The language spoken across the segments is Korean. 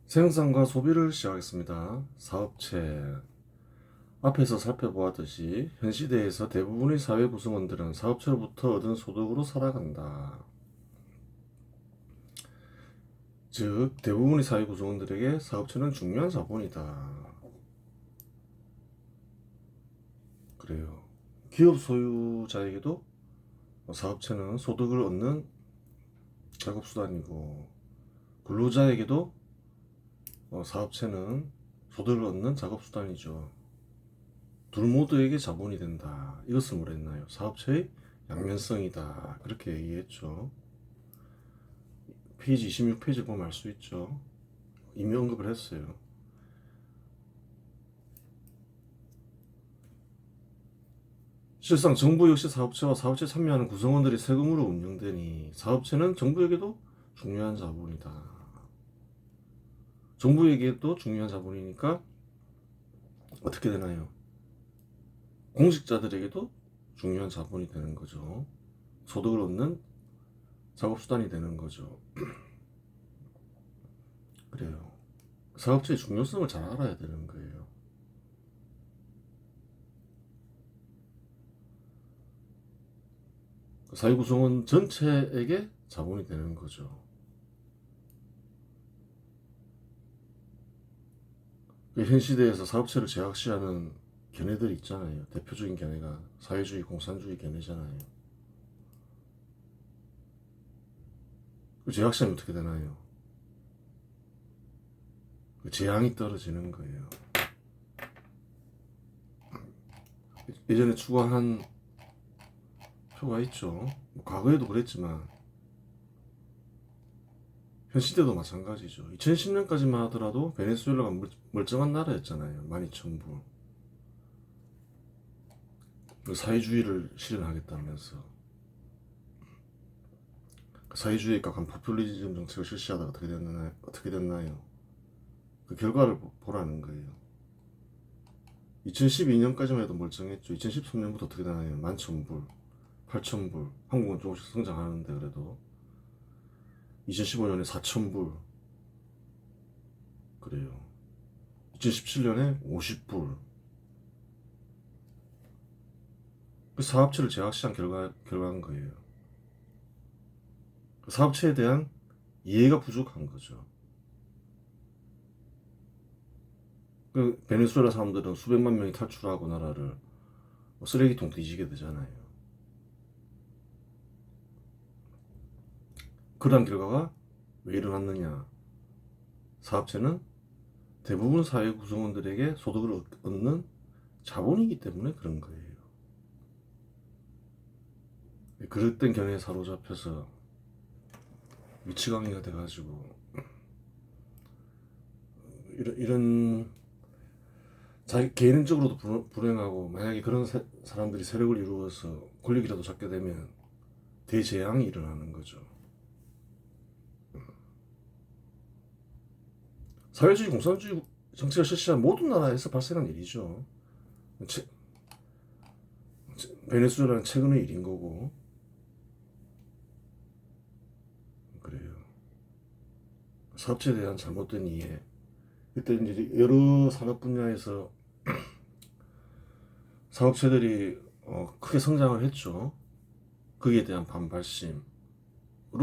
생산과 소비를 시작하겠습니다. 사업체. 앞에서 살펴보았듯이 현 시대에서 대부분의 사회 구성원들은 사업체로부터 얻은 소득으로 살아간다. 즉, 대부분의 사회 구성원들에게 사업체는 중요한 자본이다. 그래요. 기업 소유자에게도 사업체는 소득을 얻는 작업수단이고, 근로자에게도 사업체는 소득을 얻는 작업수단이죠. 둘 모두에게 자본이 된다. 이것을 뭐랬나요? 사업체의 양면성이다. 그렇게 얘기했죠. 페이지 26페이지 보면 알 수 있죠. 이미 언급을 했어요. 실상 정부 역시 사업체와 사업체에 참여하는 구성원들이 세금으로 운영되니 사업체는 정부에게도 중요한 자본이다. 정부에게도 중요한 자본이니까 어떻게 되나요? 공직자들에게도 중요한 자본이 되는 거죠. 소득을 얻는 작업수단이 되는 거죠. 그래요. 사업체의 중요성을 잘 알아야 되는 거예요. 사회 구성원 전체에게 자본이 되는 거죠. 현 시대에서 사업체를 제약시하는 견해들이 있잖아요. 대표적인 견해가 사회주의, 공산주의 견해잖아요. 제약시하면 어떻게 되나요? 재앙이 떨어지는 거예요. 예전에 추구한 표가 있죠. 과거에도 그랬지만 현 시대도 마찬가지죠. 2010년까지만 하더라도 베네수엘라가 멀쩡한 나라였잖아요. 12,000불. 사회주의를 실현하겠다면서 사회주의에 가까운 포퓰리즘 정책을 실시하다가 어떻게 됐나요? 그 결과를 보라는 거예요. 2012년까지만 해도 멀쩡했죠. 2013년부터 어떻게 되나요? 11,000불, 8,000불. 한국은 조금씩 성장하는데 그래도 2015년에 4,000불. 그래요. 2017년에 50불. 그 사업체를 제약시한 결과인 거예요. 그 사업체에 대한 이해가 부족한 거죠. 그 베네수엘라 사람들은 수백만 명이 탈출하고 나라를 쓰레기통 뒤지게 되잖아요. 그런 결과가 왜 일어났느냐? 사업체는 대부분 사회 구성원들에게 소득을 얻는 자본이기 때문에 그런 거예요. 그릇된 견해에 사로잡혀서 미치광이가 돼가지고 이런 자기 개인적으로도 불행하고, 만약에 그런 사람들이 세력을 이루어서 권력이라도 잡게 되면 대재앙이 일어나는 거죠. 사회주의 공산주의 정책을 실시한 모든 나라에서 발생한 일이죠. 베네수엘라는 최근의 일인 거고. 그래요. 사업체에 대한 잘못된 이해. 그때 이제 여러 산업 분야에서 사업체들이 크게 성장을 했죠. 거기에 대한 반발심으로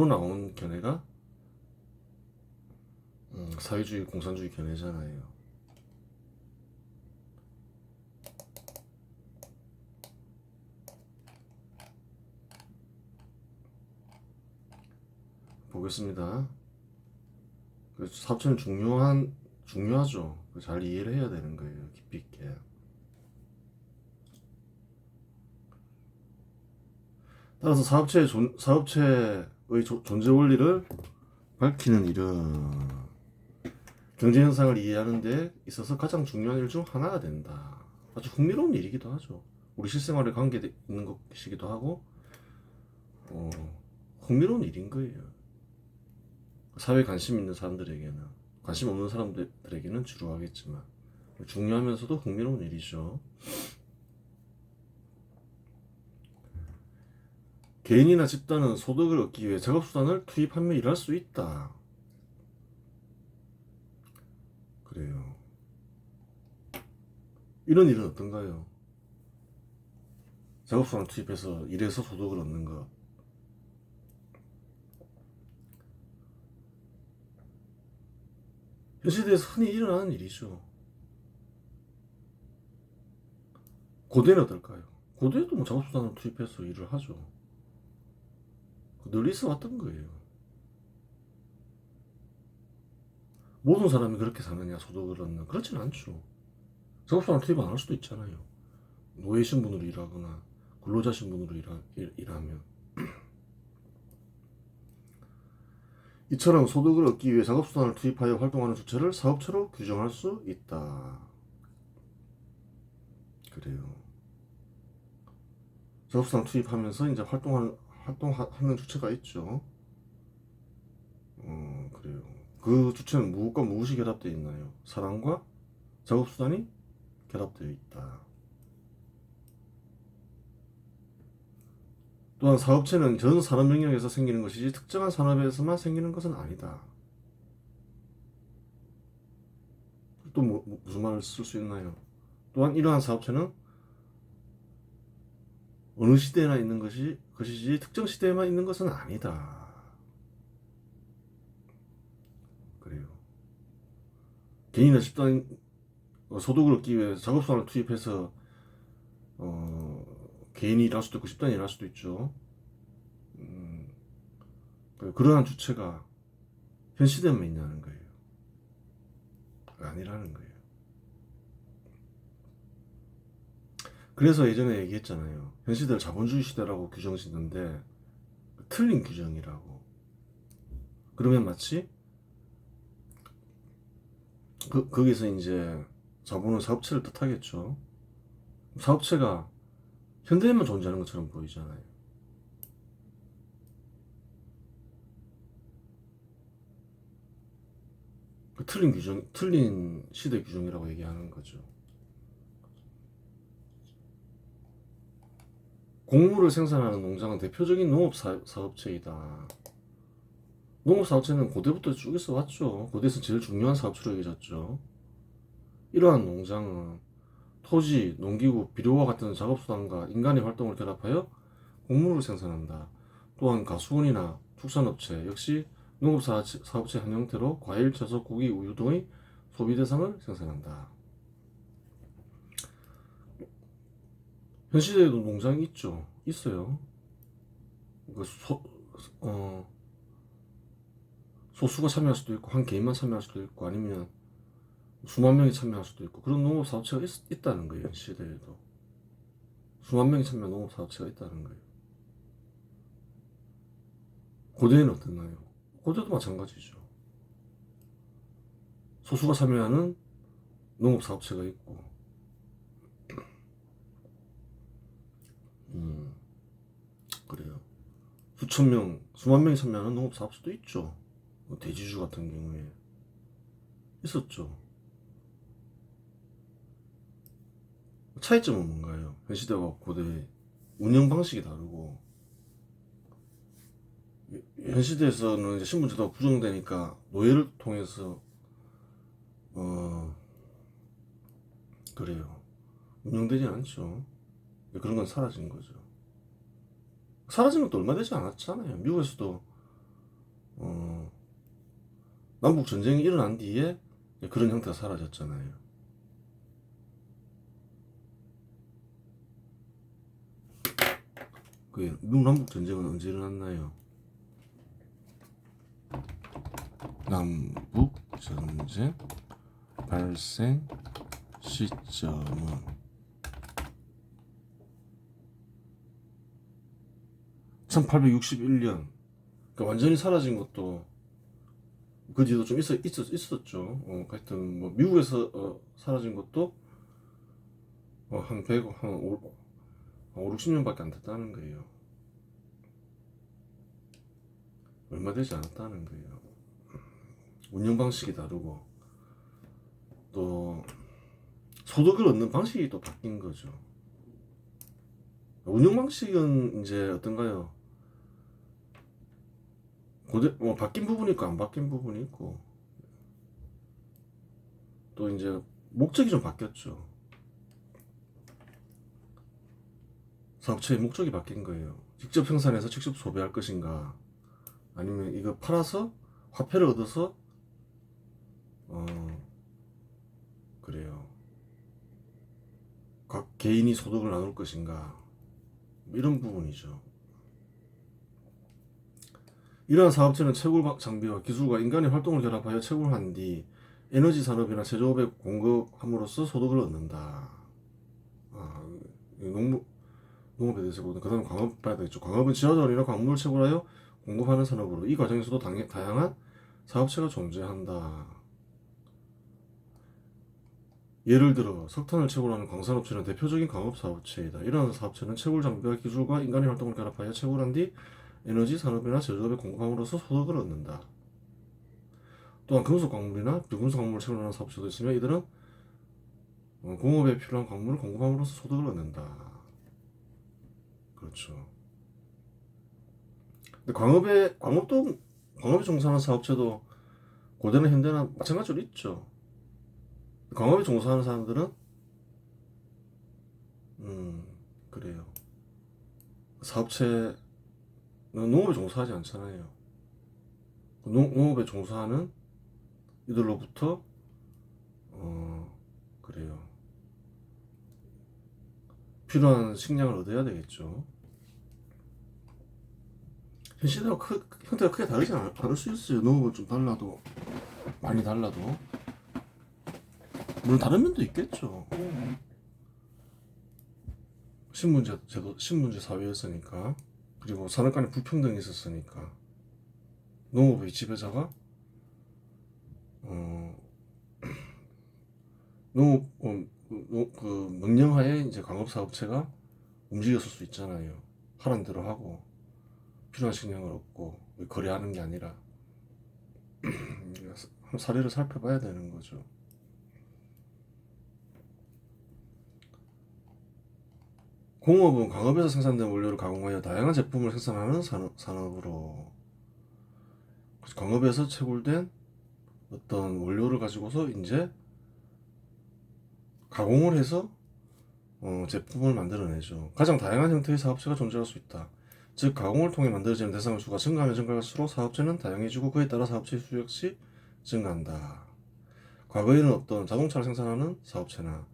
나온 견해가 사회주의 공산주의 견해잖아요. 보겠습니다. 사업체는 중요하죠. 잘 이해를 해야 되는 거예요. 깊이 있게. 따라서 사업체의 존재 원리를 밝히는 일은 경제 현상을 이해하는 데 있어서 가장 중요한 일 중 하나가 된다. 아주 흥미로운 일이기도 하죠. 우리 실생활에 관계 있는 것이기도 하고, 어, 흥미로운 일인 거예요. 사회에 관심 있는 사람들에게는, 관심 없는 사람들에게는 지루하겠지만 중요하면서도 흥미로운 일이죠. 개인이나 집단은 소득을 얻기 위해 작업수단을 투입하며 일할 수 있다. 그래요. 이런 일은 어떤가요? 작업수단을 투입해서 일해서 소득을 얻는 것. 현 시대에서 흔히 일어나는 일이죠. 고대는 어떨까요? 고대에도 뭐 작업수단을 투입해서 일을 하죠. 늘 있어 왔던 거예요. 모든 사람이 그렇게 사느냐, 소득을 얻는. 그렇진 않죠. 작업수단을 투입 안 할 수도 있잖아요. 노예 신분으로 일하거나 근로자 신분으로 일하면. 이처럼 소득을 얻기 위해 작업수단을 투입하여 활동하는 주체를 사업체로 규정할 수 있다. 그래요. 작업수단 투입하면서 이제 활동하는 주체가 있죠. 그래요. 그 주체는 무엇과 무엇이 결합되어 있나요? 사람과 작업수단이 결합되어 있다. 또한 사업체는 전 산업 영역에서 생기는 것이지 특정한 산업에서만 생기는 것은 아니다. 또 무슨 말을 쓸 수 있나요? 또한 이러한 사업체는 어느 시대나 있는 것이지 특정 시대에만 있는 것은 아니다. 그래요. 개인이나 집단 소득을 얻기 위해 작업수단을 투입해서 개인이 일할 수도 있고 집단이 일할 수도 있죠. 그러한 주체가 현 시대에만 있냐는 거예요. 아니라는 거예요. 그래서 예전에 얘기했잖아요. 현 시대를 자본주의 시대라고 규정짓는데 틀린 규정이라고. 그러면 마치 거기서 이제 자본은 사업체를 뜻하겠죠. 사업체가 현대에만 존재하는 것처럼 보이잖아요. 그 틀린 규정, 틀린 시대 규정이라고 얘기하는 거죠. 곡물을 생산하는 농장은 대표적인 농업사업체이다. 농업사업체는 고대부터 쭉 있어 왔죠. 고대에서 제일 중요한 사업체로 여겨졌죠. 이러한 농장은 토지, 농기구, 비료와 같은 작업수단과 인간의 활동을 결합하여 곡물을 생산한다. 또한 가수원이나 축산업체 역시 농업사업체 한 형태로 과일, 채소, 고기, 우유 등의 소비 대상을 생산한다. 현 시대에도 농장이 있죠. 있어요. 소수가 참여할 수도 있고 한 개인만 참여할 수도 있고 아니면 수만 명이 참여할 수도 있고 그런 농업사업체가 있다는 거예요. 현 시대에도 수만 명이 참여한 농업사업체가 있다는 거예요. 고대에는 어땠나요? 고대도 마찬가지죠. 소수가 참여하는 농업사업체가 있고 그래요. 수천 명, 수만 명이 참여하는 농업사업체도 있죠. 대지주 같은 경우에 있었죠. 차이점은 뭔가요? 현 시대와 고대 운영 방식이 다르고 현 시대에서는 이제 신분제도가 부정되니까 노예를 통해서 그래요. 운영되지 않죠. 그런 건 사라진 거죠. 사라진 것도 얼마 되지 않았잖아요. 미국에서도 남북 전쟁이 일어난 뒤에 그런 형태가 사라졌잖아요. 그 미국 남북 전쟁은 언제 일어났나요? 남북 전쟁 발생 시점은 1861년. 그러니까 완전히 사라진 것도 그 뒤도 좀 있었죠. 하여튼 뭐 미국에서 사라진 것도 한 100, 한 5, 60년밖에 안 됐다는 거예요. 얼마 되지 않았다는 거예요. 운영 방식이 다르고 또 소득을 얻는 방식이 또 바뀐 거죠. 운영 방식은 이제 어떤가요? 바뀐 부분이 있고 안 바뀐 부분이 있고 또 이제 목적이 좀 바뀌었죠. 사업체의 목적이 바뀐 거예요. 직접 생산해서 직접 소비할 것인가, 아니면 이거 팔아서 화폐를 얻어서 어 그래요. 각 개인이 소득을 나눌 것인가, 뭐 이런 부분이죠. 이러한 사업체는 채굴 장비와 기술과 인간의 활동을 결합하여 채굴한 뒤 에너지 산업이나 제조업에 공급함으로써 소득을 얻는다. 농업에 대해서 보면 그 다음 광업 봐야 되겠죠. 광업은 지하전이나 광물을 채굴하여 공급하는 산업으로 이 과정에서도 다양한 사업체가 존재한다. 예를 들어 석탄을 채굴하는 광산업체는 대표적인 광업사업체이다. 이러한 사업체는 채굴 장비와 기술과 인간의 활동을 결합하여 채굴한 뒤 에너지 산업이나 제조업에 공급함으로써 소득을 얻는다. 또한 금속 광물이나 비금속 광물을 채굴하는 사업체도 있으며 이들은 공업에 필요한 광물을 공급함으로써 소득을 얻는다. 그렇죠. 근데 광업에 종사하는 사업체도 고대나 현대나 마찬가지로 있죠. 광업에 종사하는 사람들은 그래요. 사업체는 농업에 종사하지 않잖아요. 농업에 종사하는 이들로부터 그래요. 필요한 식량을 얻어야 되겠죠. 현 시대와 형태가 크게 다르지 않을 수 있어요. 농업은 좀 달라도, 많이 달라도. 물론 다른 면도 있겠죠. 신분제 사회였으니까, 그리고 산업 간의 불평등이 있었으니까, 농업의 지배자가 농업 그 명령하에 이제 광업사업체가 움직였을 수 있잖아요. 하라는 대로 하고 필요한 식량을 얻고 거래하는 게 아니라. 한 사례를 살펴봐야 되는 거죠. 공업은 광업에서 생산된 원료를 가공하여 다양한 제품을 생산하는 산업으로, 광업에서 채굴된 어떤 원료를 가지고서 이제 가공을 해서 제품을 만들어내죠. 가장 다양한 형태의 사업체가 존재할 수 있다. 즉 가공을 통해 만들어지는 대상의 수가 증가하면 증가할수록 사업체는 다양해지고 그에 따라 사업체의 수 역시 증가한다. 과거에는 어떤 자동차를 생산하는 사업체나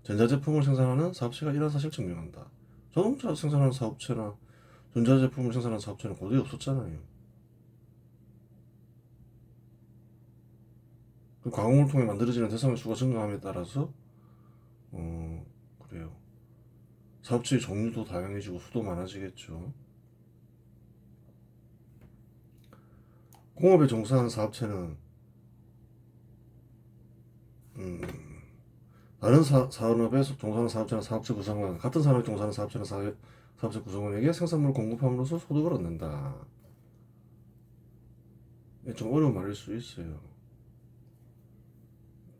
전자제품을 생산하는 사업체가 이런 사실을 증명한다. 자동차 생산하는 사업체나 전자제품을 생산하는 사업체는 고대에 없었잖아요. 가공을 통해 만들어지는 대상의 수가 증가함에 따라서 그래요. 사업체의 종류도 다양해지고 수도 많아지겠죠. 공업에 종사하는 사업체는 다른 산업에 종사하는 사업체나 사업체 구성원, 같은 산업에 종사하는 사업체나 사업체 구성원에게 생산물을 공급함으로써 소득을 얻는다. 좀 어려운 말일 수 있어요.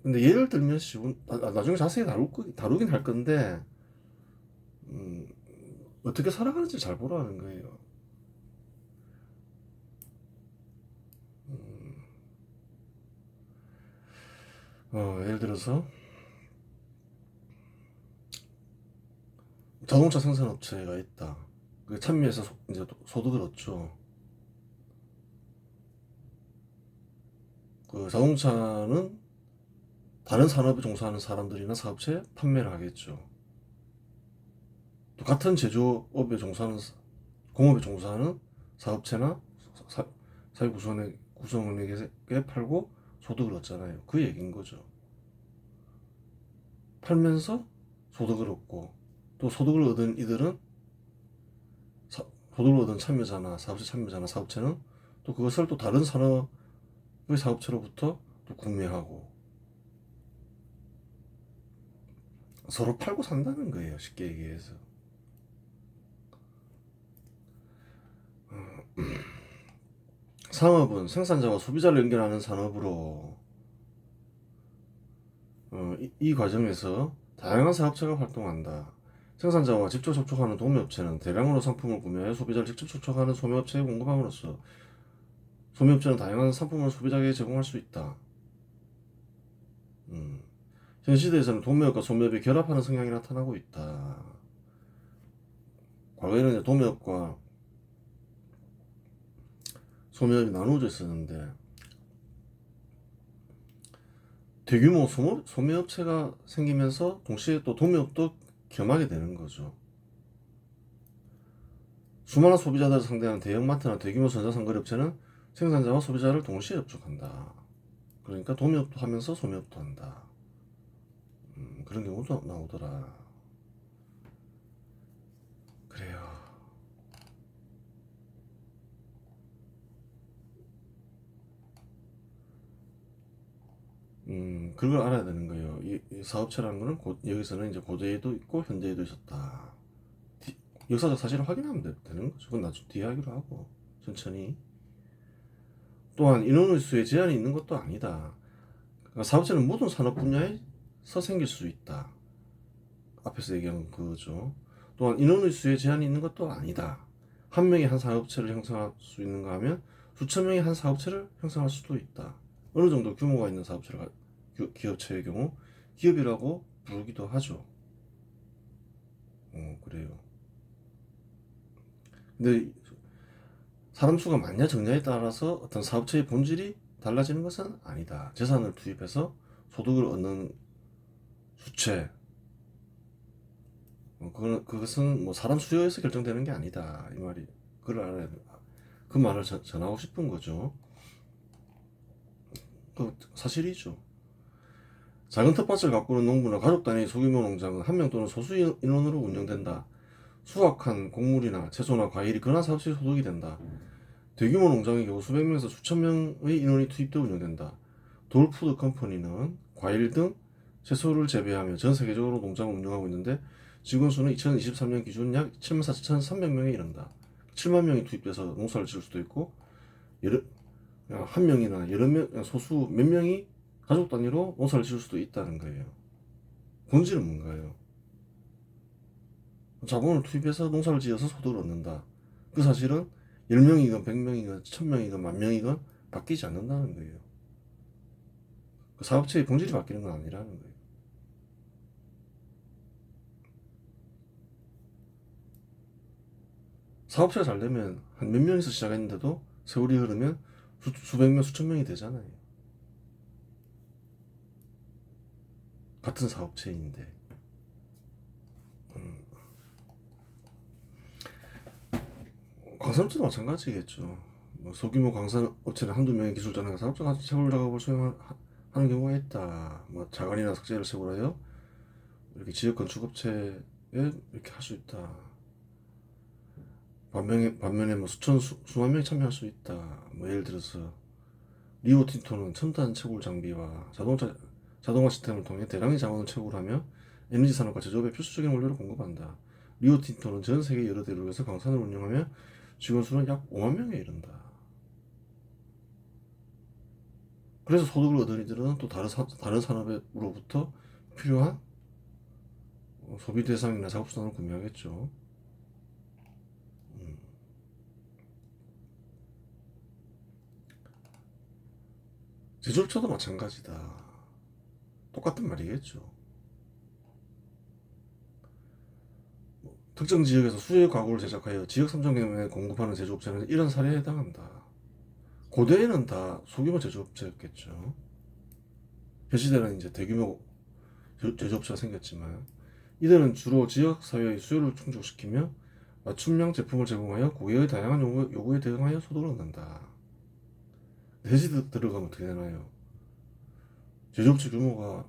근데 예를 들면 나중에 자세히 다루긴 할 건데 어떻게 살아가는지 잘 보라는 거예요. 예를 들어서 자동차 생산업체가 있다. 그 참여해서 이제 소득을 얻죠. 그 자동차는 다른 산업에 종사하는 사람들이나 사업체에 판매를 하겠죠. 또 같은 제조업에 종사하는 공업에 종사하는 사업체나 사회 구성원에게 팔고 소득을 얻잖아요. 그 얘기인 거죠. 팔면서 소득을 얻고, 또 소득을 얻은 이들은 소득을 얻은 참여자나 사업체는 또 그것을 또 다른 산업의 사업체로부터 또 구매하고 서로 팔고 산다는 거예요. 쉽게 얘기해서. 상업은 생산자와 소비자를 연결하는 산업으로 이 과정에서 다양한 사업체가 활동한다. 생산자와 직접 접촉하는 도매업체는 대량으로 상품을 구매하여 소비자를 직접 접촉하는 소매업체에 공급함으로써 소매업체는 다양한 상품을 소비자에게 제공할 수 있다. 현 시대에서는 도매업과 소매업이 결합하는 성향이 나타나고 있다. 과거에는 이제 도매업과 소매업이 나누어져 있었는데 대규모 소매업체가 생기면서 동시에 또 도매업도 겸하게 되는 거죠. 수많은 소비자들을 상대하는 대형마트나 대규모 전자상거래업체는 생산자와 소비자를 동시에 접촉한다. 그러니까 도매업도 하면서 소매업도 한다. 그런 경우도 나오더라. 그래요. 그걸 알아야 되는 거예요. 이 사업체라는 거는 여기서는 이제 고대에도 있고 현대에도 있었다. 역사적 사실을 확인하면 되는 거죠. 그건 나중에 뒤에 하기로 하고 천천히. 또한 인원의 수에 제한이 있는 것도 아니다. 그러니까 사업체는 모든 산업 분야에서 생길 수 있다. 앞에서 얘기한 그거죠. 또한 인원의 수에 제한이 있는 것도 아니다. 한 명이 한 사업체를 형성할 수 있는가 하면 수천 명이 한 사업체를 형성할 수도 있다. 어느 정도 규모가 있는 사업체를 기업체의 경우 기업이라고 부르기도 하죠. 그래요. 근데 사람 수가 많냐 적냐에 따라서 어떤 사업체의 본질이 달라지는 것은 아니다. 재산을 투입해서 소득을 얻는 주체, 그것은 뭐 사람 수요에서 결정되는 게 아니다. 이 말이, 그걸 알아야 돼. 그 말을 전하고 싶은 거죠. 그 사실이죠. 작은 텃밭을 가꾸는 농부나 가족 단위의 소규모 농장은 한 명 또는 소수 인원으로 운영된다. 수확한 곡물이나 채소나 과일이 근한 사업체의 소득이 된다. 대규모 농장의 경우 수백 명에서 수천 명의 인원이 투입되어 운영된다. 돌푸드 컴퍼니는 과일 등 채소를 재배하며 전 세계적으로 농장을 운영하고 있는데 직원 수는 2023년 기준 약 74,300명에 이른다. 7만 명이 투입돼서 농사를 지을 수도 있고 한 명이나 여러 명, 소수 몇 명이 가족 단위로 농사를 지을 수도 있다는 거예요. 본질은 뭔가요? 자본을 투입해서 농사를 지어서 소득을 얻는다. 그 사실은 10명이건 100명이건 1000명이건 10,000명이건 바뀌지 않는다는 거예요. 그 사업체의 본질이 바뀌는 건 아니라는 거예요. 사업체가 잘 되면 한 몇 명에서 시작했는데도 세월이 흐르면 수백 명, 수천 명이 되잖아요. 같은 사업체인데. 광산업체도 마찬가지겠죠. 뭐 소규모 광산업체는 한두 명의 기술자나 사업자가 같이 채굴 작업을 수행하는 경우가 있다. 뭐 자갈이나 석재를 채굴하여 이렇게 지역 건축업체에 이렇게 할 수 있다. 반면에 뭐 수만 명이 참여할 수 있다. 뭐 예를 들어서 리오틴토는 첨단 채굴 장비와 자동화 시스템을 통해 대량의 자원을 채굴하며 에너지 산업과 제조업에 필수적인 원료를 공급한다. 리오틴토는 전 세계 여러 대륙에서 광산을 운영하며 직원 수는 약 5만 명에 이른다. 그래서 소득을 얻은 이들은 또 다른 산업으로부터 필요한 소비 대상이나 작업수단을 구매하겠죠. 제조업체도 마찬가지다. 똑같은 말이겠죠. 특정 지역에서 수요의 가구를 제작하여 지역 삼성경에 공급하는 제조업체는 이런 사례에 해당한다. 고대에는 다 소규모 제조업체였겠죠. 현 시대는 이제 대규모 제조업체가 생겼지만 이들은 주로 지역 사회의 수요를 충족시키며 맞춤형 제품을 제공하여 고객의 다양한 요구에 대응하여 소득을 얻는다. 대시 들어가면 어떻게 되나요? 제조업체 규모가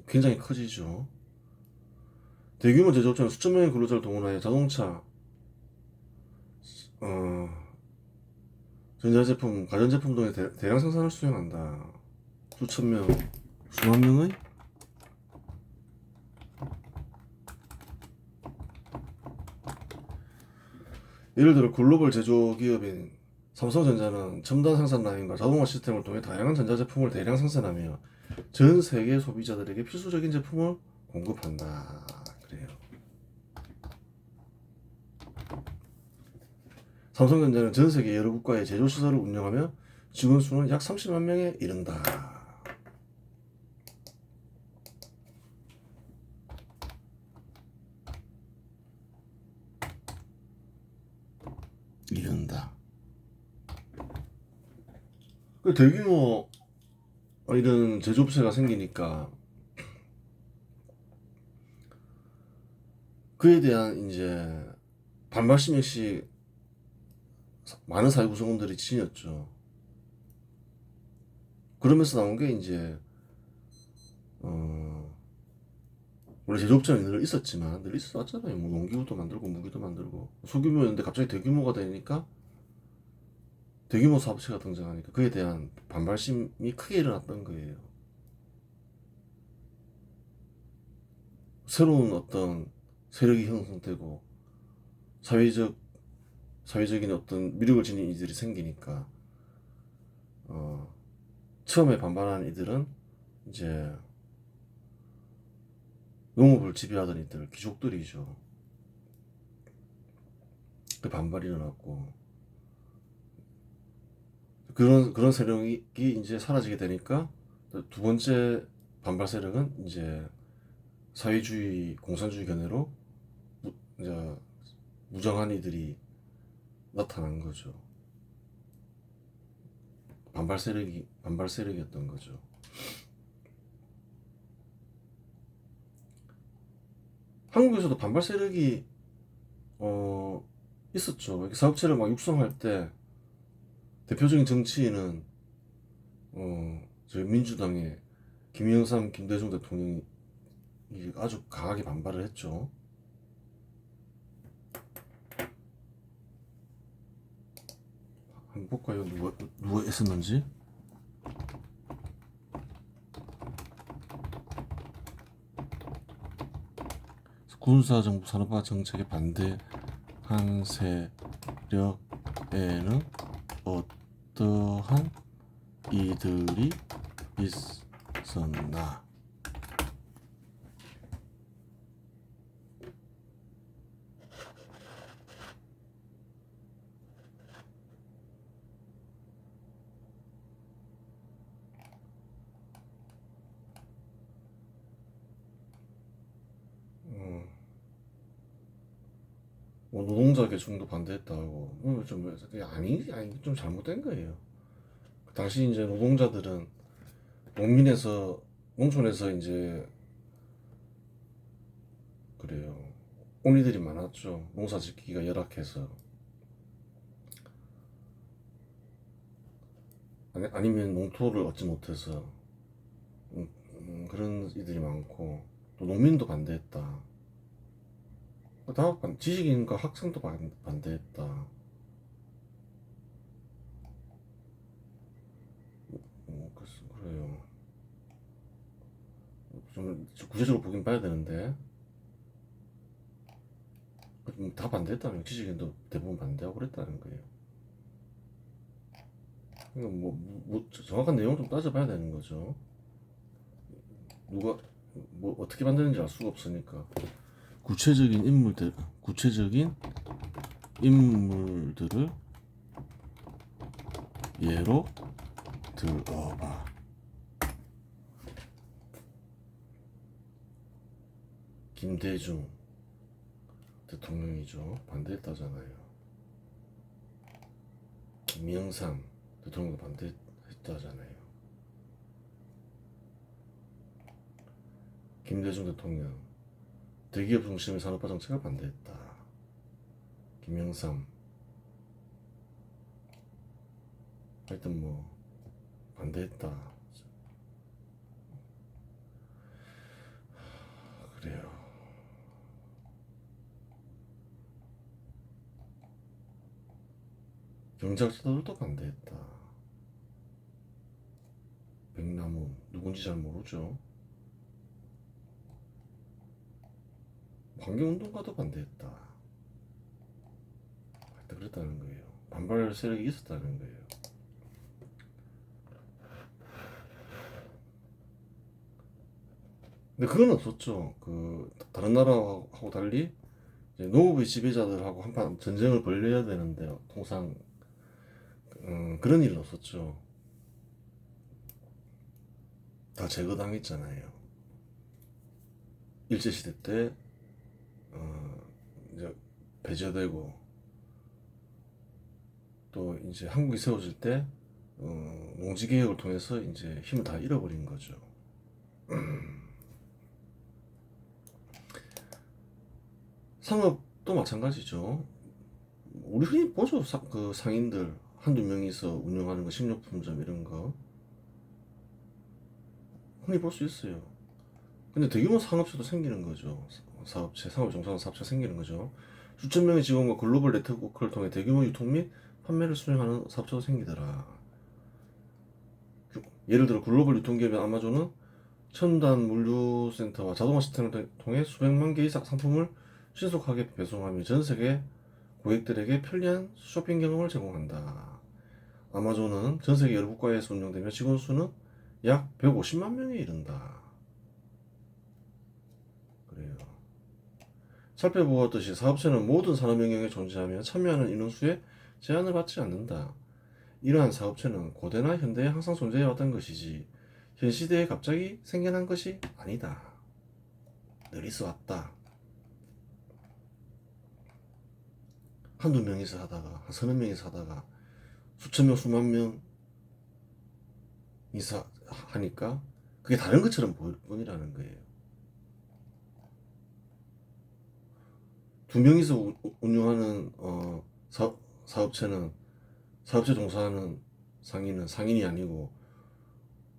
굉장히 커지죠. 대규모 제조업체는 수천 명의 근로자를 동원하여 자동차, 전자제품, 가전제품 등의 대량 생산을 수행한다. 수천 명, 수만 명의 예를 들어 글로벌 제조기업인 삼성전자는 첨단 생산 라인과 자동화 시스템을 통해 다양한 전자제품을 대량 생산하며 전 세계 소비자들에게 필수적인 제품을 공급한다. 그래요. 삼성전자는 전 세계 여러 국가의 제조시설을 운영하며 직원 수는 약 30만 명에 이른다. 그 대규모 이런 제조업체가 생기니까 그에 대한 이제 반발심 역시 많은 사회 구성원들이 지녔죠. 그러면서 나온 게 이제 원래 제조업체는 늘 있었지만 늘 있어왔잖아요. 뭐 농기구도 만들고 무기도 만들고 소규모였는데 갑자기 대규모가 되니까 대규모 사업체가 등장하니까 그에 대한 반발심이 크게 일어났던 거예요. 새로운 어떤 세력이 형성되고 사회적인 어떤 미력을 지닌 이들이 생기니까 처음에 반발하는 이들은 이제 농업을 지배하던 이들 귀족들이죠. 그 반발이 일어났고 그런 세력이 이제 사라지게 되니까 두 번째 반발 세력은 이제 사회주의 공산주의 견해로 이제 무정한 이들이 나타난 거죠. 반발 세력이었던 거죠. 한국에서도 반발 세력이 있었죠. 이렇게 사업체를 막 육성할 때 대표적인 정치인은 저희 민주당의 김영삼, 김대중 대통령이 아주 강하게 반발을 했죠. 한번 볼까요? 누가 했었는지? 군사정부 산업화 정책에 반대한 세력에는 어떠한 이들이 있었나? 뭐 노동자 계층도 반대했다고. 아니 좀 잘못된 거예요. 당시 이제 노동자들은 농촌에서 이제 그래요. 옹리들이 많았죠. 농사 짓기가 열악해서. 아니면 농토를 얻지 못해서 그런 이들이 많고 또 농민도 반대했다. 다 지식인과 학생도 반대했다. 그래요. 좀 구체적으로 보긴 봐야 되는데 다 반대했다는 거예요. 지식인도 대부분 반대하고 그랬다는 거예요. 그러니까 뭐 정확한 내용을 좀 따져봐야 되는 거죠. 누가 뭐 어떻게 만드는지 알 수가 없으니까 구체적인 인물들을 예로 들어봐. 김대중 대통령이죠. 반대했다잖아요. 김영삼 대통령도 반대했다잖아요. 김대중 대통령 대기업 중심의 산업화 정책을 반대했다. 김영삼 하여튼 뭐 반대했다. 그래요. 경제학자들도 반대했다. 백남훈 누군지 잘 모르죠. 환경운동가도 반대했다. 하여튼 그랬다는 거예요. 반발 세력이 있었다는 거예요. 근데 그건 없었죠. 그 다른 나라하고 달리 이제 농업의 지배자들하고 한판 전쟁을 벌여야 되는데 통상 그런 일은 없었죠. 다 제거당했잖아요. 일제시대 때 이제 배제되고 또 이제 한국이 세워질 때 농지개혁을 통해서 이제 힘을 다 잃어버린 거죠. 상업도 마찬가지죠. 우리 흔히 보죠. 그 상인들 한두 명이서 운영하는 거, 식료품점 이런 거 흔히 볼 수 있어요. 근데 대규모 상업체도 생기는 거죠. 사업체, 상업 종사하는 사업체가 생기는 거죠. 수천 명의 직원과 글로벌 네트워크를 통해 대규모 유통 및 판매를 수행하는 사업체도 생기더라. 예를 들어 글로벌 유통기업인 아마존은 첨단 물류센터와 자동화 시스템을 통해 수백만 개의 상품을 신속하게 배송하며 전 세계 고객들에게 편리한 쇼핑 경험을 제공한다. 아마존은 전 세계 여러 국가에서 운영되며 직원 수는 약 150만 명에 이른다. 그래요. 살펴보았듯이 사업체는 모든 산업 영역에 존재하며 참여하는 인원수에 제한을 받지 않는다. 이러한 사업체는 고대나 현대에 항상 존재해왔던 것이지 현 시대에 갑자기 생겨난 것이 아니다. 늘 있어왔다. 한두 명이서 하다가 한 서너 명이서 하다가 수천 명 수만 명 이사 하니까 그게 다른 것처럼 보일 뿐이라는 거예요. 두 명이서 운영하는 사업체는 사업체 종사하는 상인은 상인이 아니고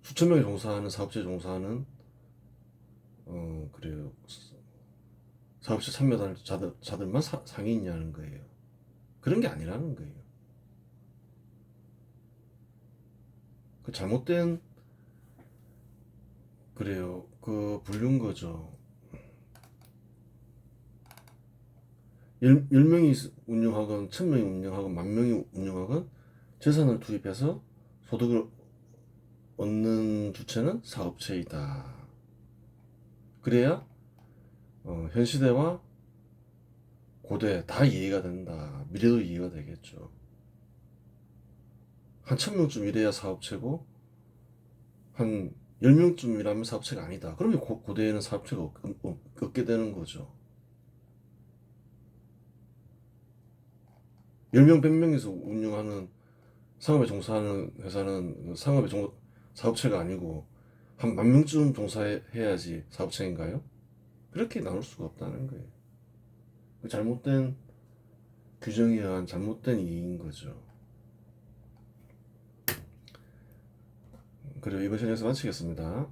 수천 명이 종사하는 사업체 종사하는 그래요. 사업체 참여자들만 상인이냐는 거예요. 그런 게 아니라는 거예요. 그 잘못된 그래요. 그 불륜 거죠. 10명이 운영하건 1000명이 운영하건 10,000명이 운영하건 재산을 투입해서 소득을 얻는 주체는 사업체이다. 그래야 현 시대와 고대 다 이해가 된다. 미래도 이해가 되겠죠. 한 1000명쯤 일해야 사업체고 한 10명쯤 일하면 사업체가 아니다. 그러면 고대에는 사업체가 없게 되는 거죠. 10명, 100명에서 운영하는 상업에 종사하는 회사는 사업체가 아니고 한 10,000명쯤 종사해야지 사업체인가요? 그렇게 나눌 수가 없다는 거예요. 잘못된 규정에 의한 잘못된 이익인 거죠. 그리고 이번 시간에서 마치겠습니다.